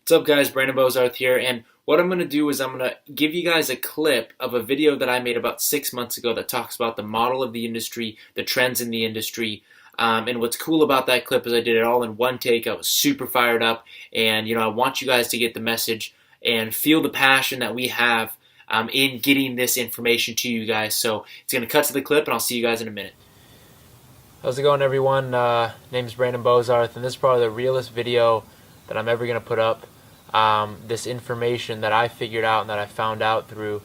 What's up, guys? Brandon Bozarth here, and what I'm going to do is I'm going to give you guys a clip of a video that I made about 6 months ago that talks about the model of the industry, the trends in the industry, and what's cool about that clip is I did it all in one take. I was super fired up, and I want you guys to get the message and feel the passion that we have in getting this information to you guys. So it's going to cut to the clip, and I'll see you guys in a minute. How's it going, everyone? Name is Brandon Bozarth, and this is probably the realest video that I'm ever going to put up. This information that I figured out and that I found out through,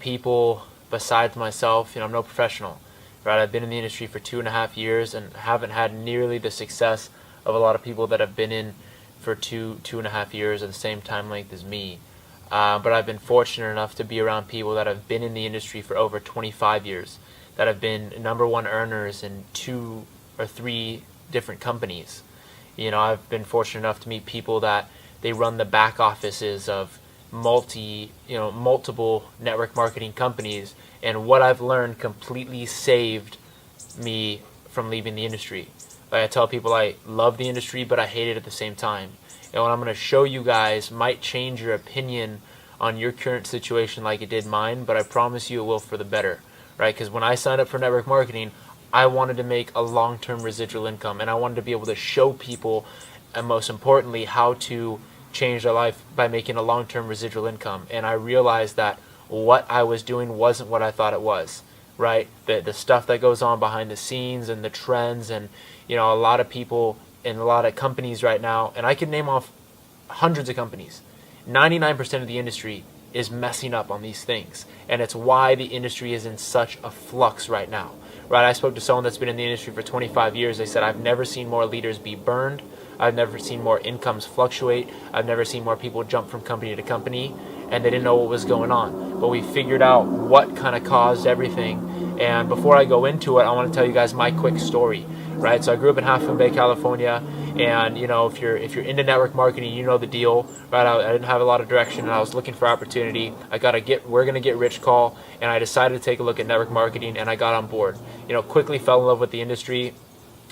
people besides myself. I'm no professional, right? I've been in the industry for 2.5 years and haven't had nearly the success of a lot of people that have been in for 2.5 years at the same time length as me. But I've been fortunate enough to be around people that have been in the industry for over 25 years, that have been #1 earners in 2 or 3 different companies. I've been fortunate enough to meet people that they run the back offices of multiple network marketing companies, and what I've learned completely saved me from leaving the industry. Like I tell people, I love the industry, but I hate it at the same time. And what I'm going to show you guys might change your opinion on your current situation like it did mine, but I promise you it will for the better, right? Because when I signed up for network marketing, I wanted to make a long-term residual income, and I wanted to be able to show people, and most importantly, how to change their life by making a long-term residual income. And I realized that what I was doing wasn't what I thought it was, right? The stuff that goes on behind the scenes and the trends, and a lot of people in a lot of companies right now, and I could name off hundreds of companies. 99% of the industry is messing up on these things, and it's why the industry is in such a flux right now, right? I spoke to someone that's been in the industry for 25 years. They said, I've never seen more leaders be burned. I've never seen more incomes fluctuate. I've never seen more people jump from company to company, and they didn't know what was going on. But we figured out what kind of caused everything. And before I go into it, I want to tell you guys my quick story, right? So I grew up in Half Moon Bay, California, and if you're into network marketing, you know the deal, right? I didn't have a lot of direction, and I was looking for opportunity. I got a we're gonna get rich call, and I decided to take a look at network marketing, and I got on board. Quickly fell in love with the industry.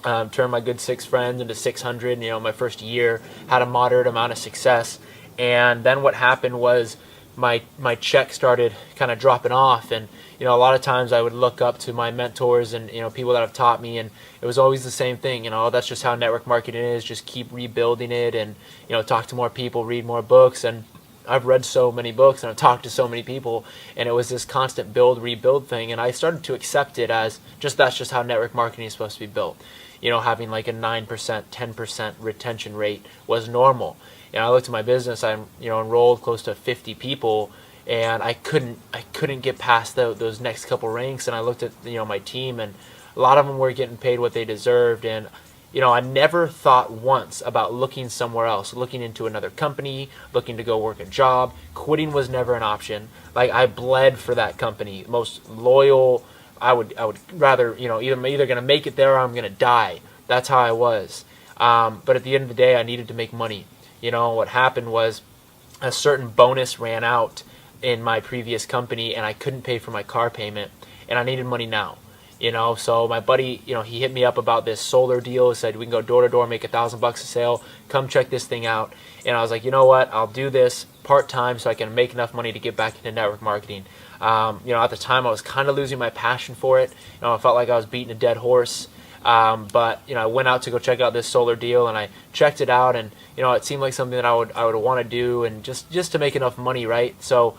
Turned my good 6 friends into 600. My first year had a moderate amount of success, and then what happened was my check started kind of dropping off, and a lot of times I would look up to my mentors and people that have taught me, and it was always the same thing. That's just how network marketing is. Just keep rebuilding it, and talk to more people, read more books. And I've read so many books and I've talked to so many people, and it was this constant build rebuild thing, and I started to accept it as that's just how network marketing is supposed to be built. Having like a 9%, 10% retention rate was normal. I looked at my business. I'm enrolled close to 50 people, and I couldn't get past those next couple ranks. And I looked at my team, and a lot of them were getting paid what they deserved. And I never thought once about looking somewhere else, looking into another company, looking to go work a job. Quitting was never an option. Like, I bled for that company, most loyal. I would rather, either I'm either going to make it there or I'm going to die. That's how I was. But at the end of the day, I needed to make money. What happened was a certain bonus ran out in my previous company, and I couldn't pay for my car payment, and I needed money now. So my buddy, he hit me up about this solar deal. He said, we can go door to door, make $1,000 a sale. Come check this thing out. And I was like, you know what? I'll do this part-time so I can make enough money to get back into network marketing. At the time I was kind of losing my passion for it. I felt like I was beating a dead horse. But I went out to go check out this solar deal, and I checked it out, and it seemed like something that I would want to do, and just to make enough money, right? So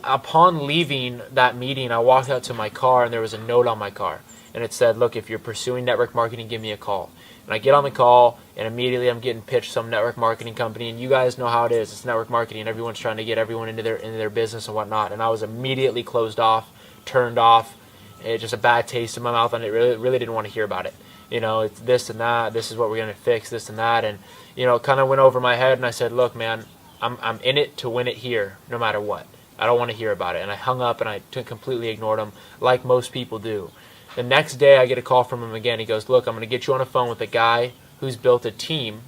upon leaving that meeting, I walked out to my car, and there was a note on my car, and it said, look, if you're pursuing network marketing, give me a call. And I get on the call, and immediately I'm getting pitched some network marketing company, and you guys know how it is. It's network marketing. Everyone's trying to get everyone into their business and whatnot, and I was immediately closed off, turned off. It just a bad taste in my mouth, and it really didn't want to hear about it. It's this and that. This is what we're gonna fix. This and that, and it kind of went over my head. And I said, look, man, I'm in it to win it here, no matter what. I don't want to hear about it. And I hung up, and I completely ignored him, like most people do. The next day, I get a call from him again. He goes, look, I'm gonna get you on the phone with a guy who's built a team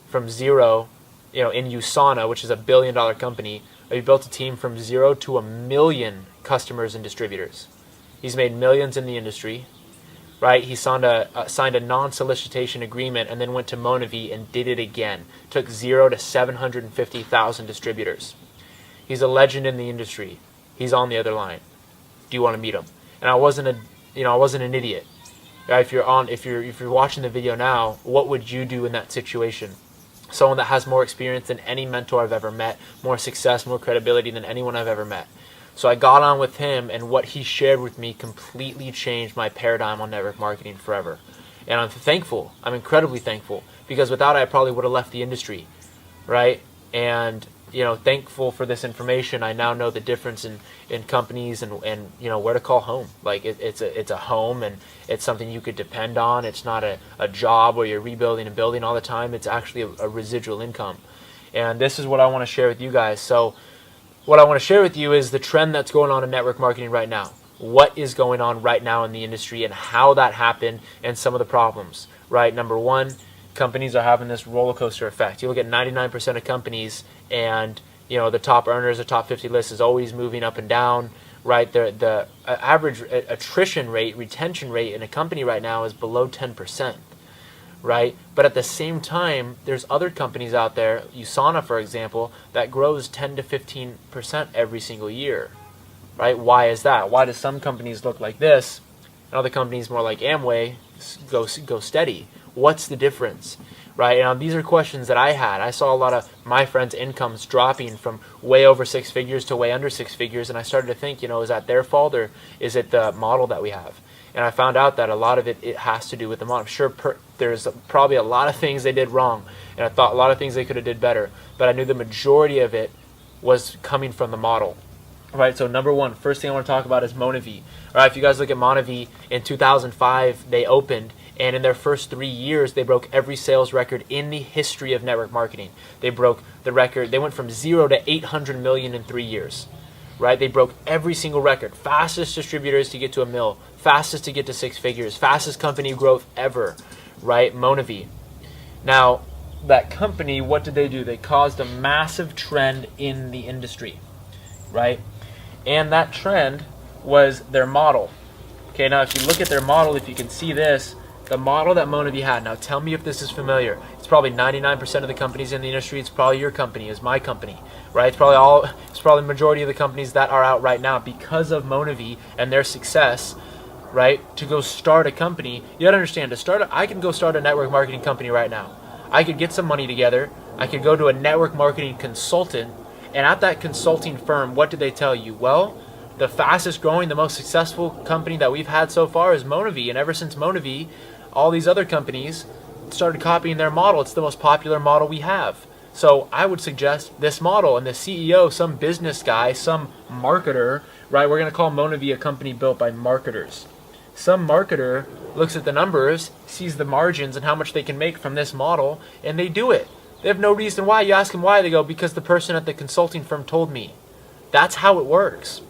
from zero, in USANA, which is a $1 billion company. He built a team from 0 to 1 million customers and distributors. He's made millions in the industry. right? He signed a non-solicitation agreement and then went to Monavi and did it again. Took 0 to 750,000 distributors. He's a legend in the industry. He's on the other line. Do you want to meet him? And I wasn't an idiot. Right? If you're watching the video now, what would you do in that situation? Someone that has more experience than any mentor I've ever met, more success, more credibility than anyone I've ever met. So I got on with him, and what he shared with me completely changed my paradigm on network marketing forever. And I'm thankful. I'm incredibly thankful, because without it, I probably would have left the industry, right? And thankful for this information. I now know the difference in companies and where to call home. Like it's a home, and it's something you could depend on. It's not a job where you're rebuilding and building all the time. It's actually a residual income. And this is what I want to share with you guys. So what I want to share with you is the trend that's going on in network marketing right now. What is going on right now in the industry and how that happened and some of the problems, right? Number one, companies are having this roller coaster effect. You look at 99% of companies, and the top earners, the top 50 list is always moving up and down, right? The average attrition rate, retention rate in a company right now is below 10%, right? But at the same time, there's other companies out there, USANA for example, that grows 10 to 15% every single year, right? Why is that? Why do some companies look like this and other companies more like Amway go steady? What's the difference, right? And these are questions that I had. I saw a lot of my friends' incomes dropping from way over 6 figures to way under 6 figures, and I started to think, is that their fault, or is it the model that we have? And I found out that a lot of it has to do with the model. I'm sure there's probably a lot of things they did wrong, and I thought a lot of things they could have did better, but I knew the majority of it was coming from the model. Right, so number one, first thing I want to talk about is Monavi. All right, if you guys look at Monavi, in 2005, they opened, and in their first 3 years, they broke every sales record in the history of network marketing. They broke the record. They went from 0 to 800 million in 3 years. Right, they broke every single record. Fastest distributors to get to $1 million, fastest to get to 6 figures, fastest company growth ever. Right, Monavi. Now, that company, what did they do? They caused a massive trend in the industry. Right? And that trend was their model. Okay, now if you look at their model, if you can see this, the model that Monavi had. Now tell me if this is familiar. It's probably 99% of the companies in the industry. It's probably your company, it's my company, right? It's probably the majority of the companies that are out right now because of Monavi and their success, right? To go start a company, you gotta understand, I can go start a network marketing company right now. I could get some money together. I could go to a network marketing consultant. And at that consulting firm, what did they tell you? Well, the fastest growing, the most successful company that we've had so far is Monavi. And ever since Monavi, all these other companies started copying their model. It's the most popular model we have. So I would suggest this model, and the CEO, some business guy, some marketer, right? We're going to call Monavi a company built by marketers. Some marketer looks at the numbers, sees the margins and how much they can make from this model, and they do it. They have no reason why. You ask them why, they go, because the person at the consulting firm told me. That's how it works.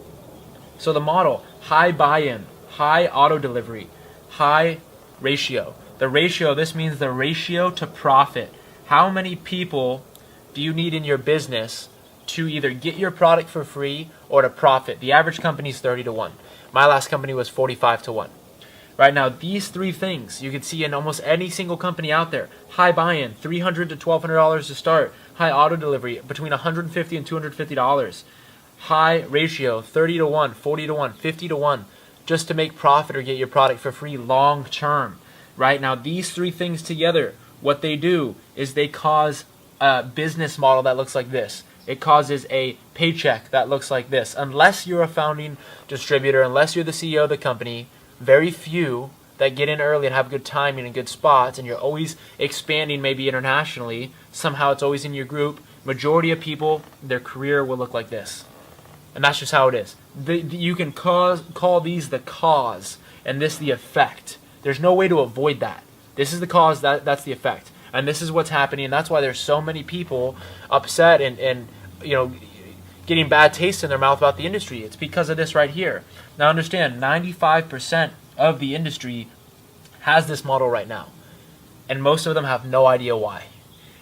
So the model, high buy-in, high auto delivery, high ratio. The ratio, this means the ratio to profit. How many people do you need in your business to either get your product for free or to profit? The average company is 30 to 1. My last company was 45 to 1. Right now, these three things you can see in almost any single company out there. High buy-in, $300 to $1,200 to start. High auto delivery, between $150 and $250. High ratio, 30 to 1, 40 to 1, 50 to 1, just to make profit or get your product for free long term. Right now, these three things together, what they do is they cause a business model that looks like this. It causes a paycheck that looks like this. Unless you're a founding distributor, unless you're the CEO of the company, very few that get in early and have good timing and good spots, and you're always expanding maybe internationally, somehow it's always in your group. Majority of people, their career will look like this. And that's just how it is. You can call these the cause, and this the effect. There's no way to avoid that. This is the cause, that's the effect. And this is what's happening, and that's why there's so many people upset and getting bad taste in their mouth about the industry. It's because of this right here. Now understand, 95% of the industry has this model right now. And most of them have no idea why.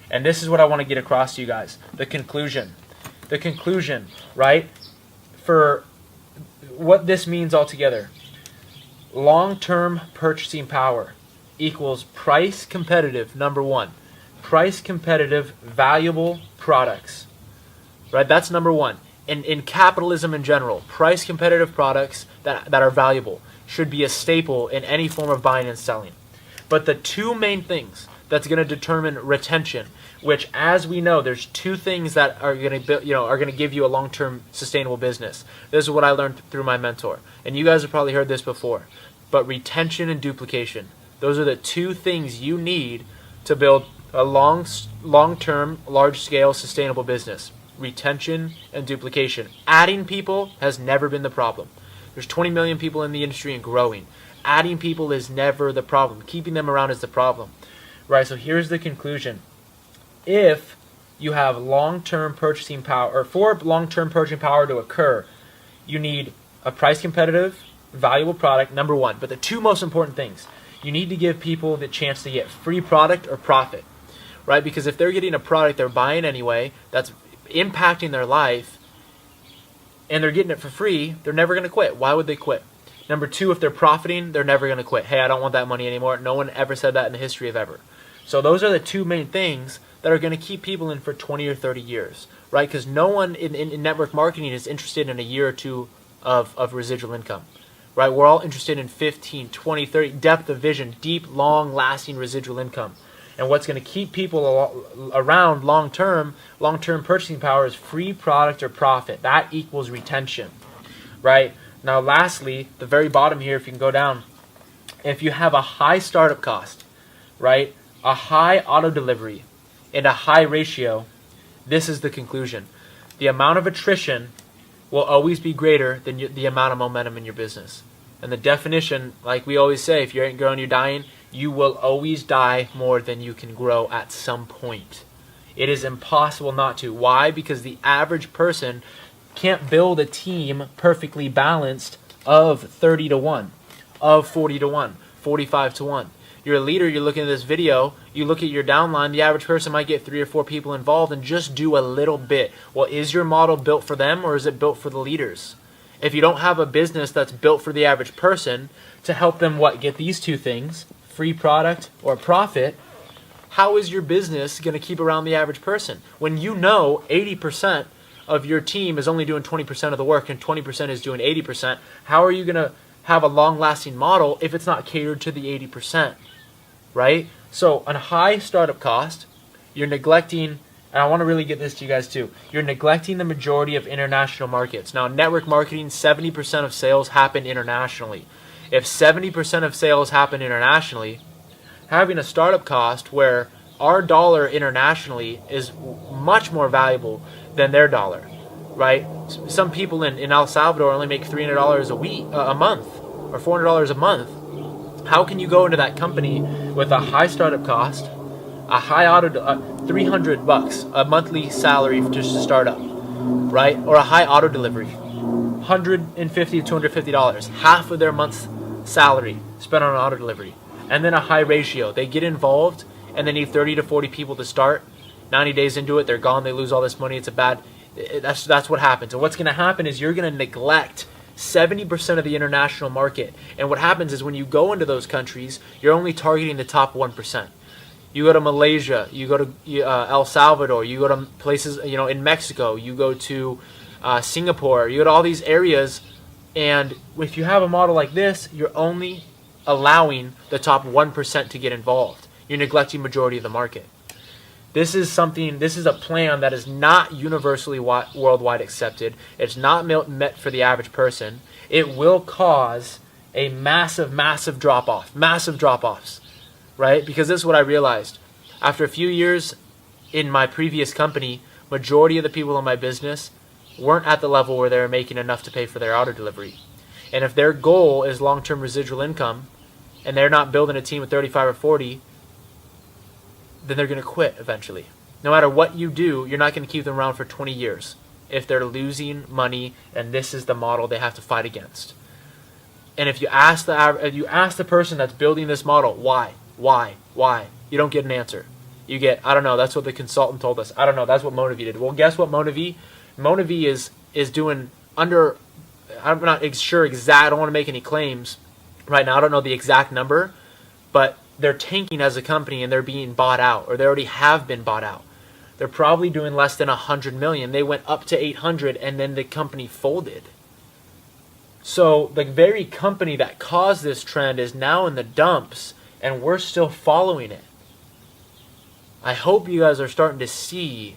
And this is what I want to get across to you guys. The conclusion. The conclusion, right? For what this means altogether. long-term purchasing power equals price competitive, number one. Price competitive, valuable products. Right? That's number one. In capitalism in general, price competitive products that are valuable should be a staple in any form of buying and selling. But the two main things that's going to determine retention, which, as we know, there's two things that are going to give you a long-term sustainable business. This is what I learned through my mentor, and you guys have probably heard this before. But retention and duplication, those are the two things you need to build a long-term, large-scale, sustainable business. Retention and duplication. Adding people has never been the problem. There's 20 million people in the industry and growing. Adding people is never the problem. Keeping them around is the problem. Right, so here's the conclusion. If you have long-term purchasing power, or for long-term purchasing power to occur, you need a price competitive, valuable product, number one. But the two most important things, you need to give people the chance to get free product or profit. Right, because if they're getting a product they're buying anyway, that's impacting their life, and they're getting it for free, they're never going to quit. Why would they quit? Number two, if they're profiting, they're never going to quit. Hey, I don't want that money anymore. No one ever said that in the history of ever. So those are the two main things that are going to keep people in for 20 or 30 years, right? Because no one in network marketing is interested in a year or two of residual income, right? We're all interested in 15, 20, 30, depth of vision, deep, long-lasting residual income. And what's going to keep people around long-term purchasing power is free product or profit. That equals retention, right? Now, lastly, the very bottom here, if you can go down, if you have a high startup cost, right, a high auto delivery, and a high ratio, this is the conclusion. The amount of attrition will always be greater than the amount of momentum in your business. And the definition, like we always say, if you ain't growing, you're dying. You will always die more than you can grow at some point. It is impossible not to. Why? Because the average person can't build a team perfectly balanced of 30 to 1, of 40 to 1, 45 to 1. You're a leader, you're looking at this video, you look at your downline, the average person might get 3 or 4 people involved and just do a little bit. Well, is your model built for them, or is it built for the leaders? If you don't have a business that's built for the average person to help them, get these two things, free product or profit, how is your business going to keep around the average person? When you know 80% of your team is only doing 20% of the work and 20% is doing 80%, how are you going to have a long-lasting model if it's not catered to the 80%, right? So on high startup cost, you're neglecting, and I want to really get this to you guys too, you're neglecting the majority of international markets. Now, in network marketing, 70% of sales happen internationally. If 70% of sales happen internationally, having a startup cost where our dollar internationally is much more valuable than their dollar, right? Some people in El Salvador only make $300 a month, or $400 a month. How can you go into that company with a high startup cost, a high $300 a monthly salary just to start up, right? Or a high auto delivery, $150 to $250, half of their month's salary spent on auto delivery, and then a high ratio. They get involved and they need 30 to 40 people to start. 90 days into it, they're gone. They lose all this money. That's what happens. And what's going to happen is you're going to neglect 70% of the international market. And what happens is when you go into those countries, you're only targeting the top 1%. You go to Malaysia, you go to El Salvador, you go to places, in Mexico, you go to Singapore, you go to all these areas. And if you have a model like this, you're only allowing the top 1% to get involved. You're neglecting majority of the market. This is a plan that is not universally worldwide accepted. It's not met for the average person. It will cause a massive drop-offs, right? Because this is what I realized. After a few years in my previous company, majority of the people in my business weren't at the level where they were making enough to pay for their auto delivery. And if their goal is long-term residual income and they're not building a team of 35 or 40, then they're going to quit eventually. No matter what you do, you're not going to keep them around for 20 years if they're losing money and this is the model they have to fight against. And if you ask the person that's building this model, why, you don't get an answer. You get, I don't know, that's what the consultant told us. I don't know, that's what Monavi did. Well, guess what, Monavi is doing under, I'm not sure exact, I don't want to make any claims, right now. I don't know the exact number, but they're tanking as a company and they're being bought out, or they already have been bought out. They're probably doing less than 100 million. They went up to 800 and then the company folded. So the very company that caused this trend is now in the dumps and we're still following it. I hope you guys are starting to see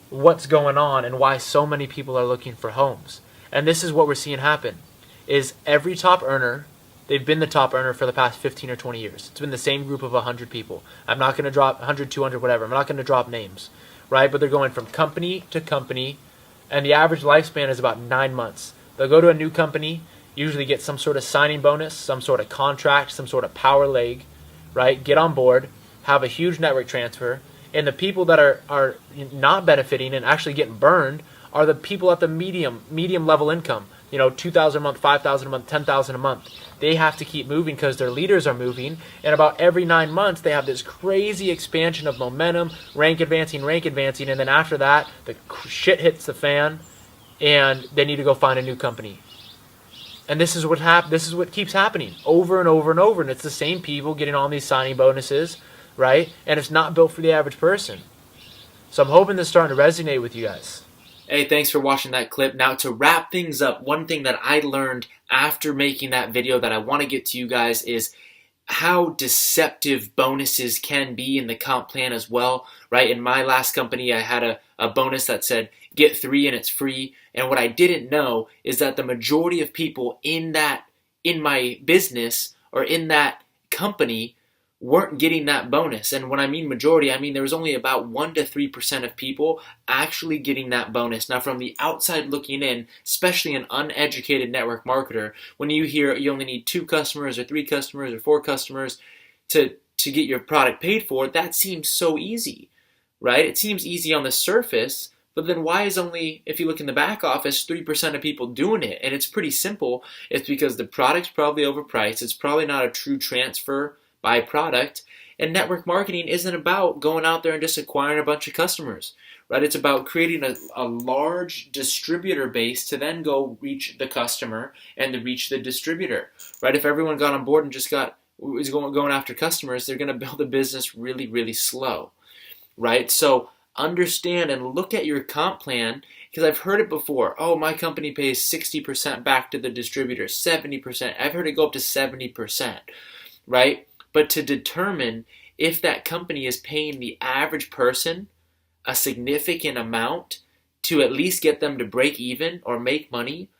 what's going on and why so many people are looking for homes. And this is what we're seeing happen, is every top earner, they've been the top earner for the past 15 or 20 years. It's been the same group of 100 people. I'm not going to drop 100, 200, whatever. I'm not going to drop names, right? But they're going from company to company, and the average lifespan is about 9 months. They'll go to a new company, usually get some sort of signing bonus, some sort of contract, some sort of power leg, right? Get on board, have a huge network transfer, and the people that are not benefiting and actually getting burned are the people at the medium level income. You know, $2,000 a month, $5,000 a month, $10,000 a month. They have to keep moving because their leaders are moving, and about every 9 months they have this crazy expansion of momentum, rank advancing, and then after that the shit hits the fan, and they need to go find a new company. And this is what keeps happening over and over and over, and it's the same people getting all these signing bonuses, right? And it's not built for the average person. So I'm hoping this is starting to resonate with you guys. Hey, thanks for watching that clip. Now, to wrap things up, one thing that I learned after making that video that I want to get to you guys is how deceptive bonuses can be in the comp plan as well, right? In my last company, I had a bonus that said, get 3 and it's free. And what I didn't know is that the majority of people in my business or in that company weren't getting that bonus. And when I mean majority, I mean there was only about 1 to 3% of people actually getting that bonus. Now, from the outside looking in, especially an uneducated network marketer, when you hear you only need 2 customers or 3 customers or 4 customers to get your product paid for, that seems so easy, right? It seems easy on the surface, but then why is only, if you look in the back office, 3% of people doing it? And it's pretty simple. It's because the product's probably overpriced. It's probably not a true transfer by product, and network marketing isn't about going out there and just acquiring a bunch of customers, right? It's about creating a large distributor base to then go reach the customer and to reach the distributor, right? If everyone got on board and just was going after customers, they're going to build a business really, really slow, right? So understand and look at your comp plan, because I've heard it before. Oh, my company pays 60% back to the distributor, 70%. I've heard it go up to 70%, right? But to determine if that company is paying the average person a significant amount to at least get them to break even or make money,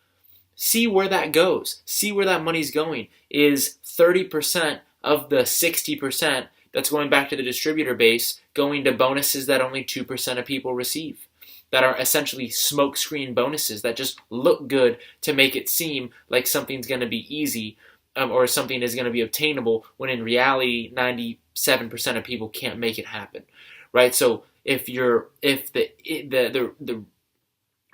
see where that goes. See where that money's going. Is 30% of the 60% that's going back to the distributor base going to bonuses that only 2% of people receive, that are essentially smokescreen bonuses that just look good to make it seem like something's going to be easy, or something is going to be obtainable, when in reality 97% of people can't make it happen, right? So if the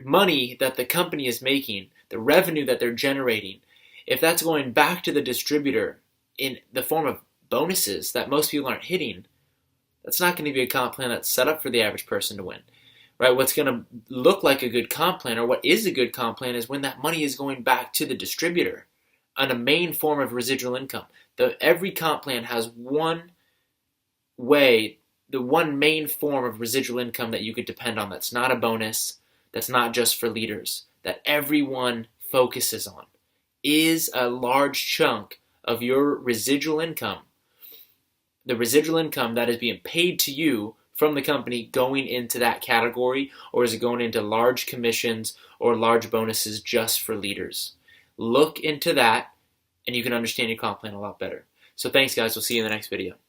money that the company is making, the revenue that they're generating, if that's going back to the distributor in the form of bonuses that most people aren't hitting, that's not going to be a comp plan that's set up for the average person to win, right? What's going to look like a good comp plan, or what is a good comp plan, is when that money is going back to the distributor on a main form of residual income. Every comp plan has one way, the one main form of residual income that you could depend on, that's not a bonus, that's not just for leaders, that everyone focuses on, is a large chunk of your residual income, the residual income that is being paid to you from the company, going into that category, or is it going into large commissions or large bonuses just for leaders? Look into that, and you can understand your comp plan a lot better. So thanks, guys. We'll see you in the next video.